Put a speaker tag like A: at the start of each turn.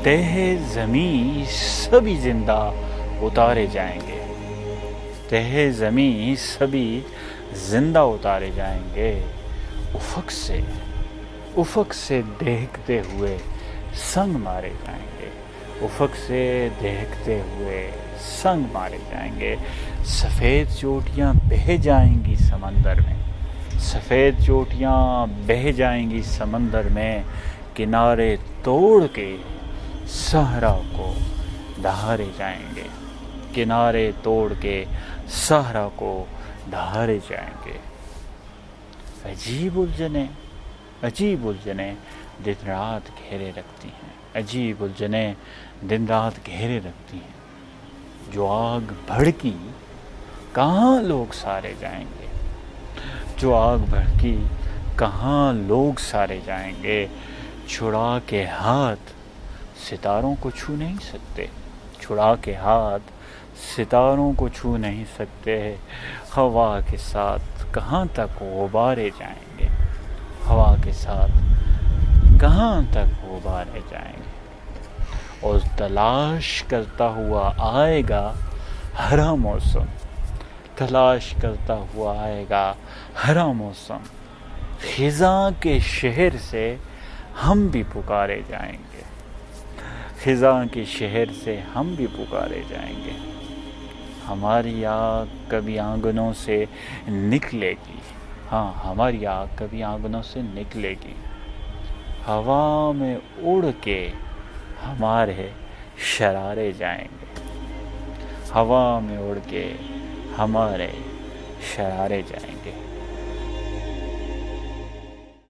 A: تہ زمیں سبھی زندہ اتارے جائیں گے، تہ زمیں سبھی زندہ اتارے جائیں گے، افق سے دیکھتے ہوئے سنگ مارے جائیں گے، افق سے دیکھتے ہوئے سنگ مارے جائیں گے، سفید چوٹیاں بہہ جائیں گی سمندر میں، سفید چوٹیاں بہہ جائیں گی سمندر میں، کنارے توڑ کے صحرا کو دہارے جائیں گے، کنارے توڑ کے صحرا کو دہارے جائیں گے۔ عجیب الجھنیں دن رات گھیرے رکھتی ہیں، عجیب الجھنیں دن رات گھیرے رکھتی ہیں، جو آگ بھڑکی کہاں لوگ سارے جائیں گے، جو آگ بھڑکی کہاں لوگ سارے جائیں گے، چھڑا کے ہاتھ ستاروں کو چھو نہیں سکتے، چھڑا کے ہاتھ ستاروں کو چھو نہیں سکتے، ہوا کے ساتھ کہاں تک غبارے جائیں گے، ہوا کے ساتھ کہاں تک غبارے جائیں گے، اور تلاش کرتا ہوا آئے گا ہرا موسم، تلاش کرتا ہوا آئے گا ہرا موسم، خزاں کے شہر سے ہم بھی پکارے جائیں گے، خزاں کے شہر سے ہم بھی پکارے جائیں گے، ہماری آگ کبھی آنگنوں سے نکلے گی، ہاں ہماری آگ کبھی آنگنوں سے نکلے گی، ہوا میں اڑ کے ہمارے شرارے جائیں گے، ہوا میں اڑ کے ہمارے شرارے جائیں گے۔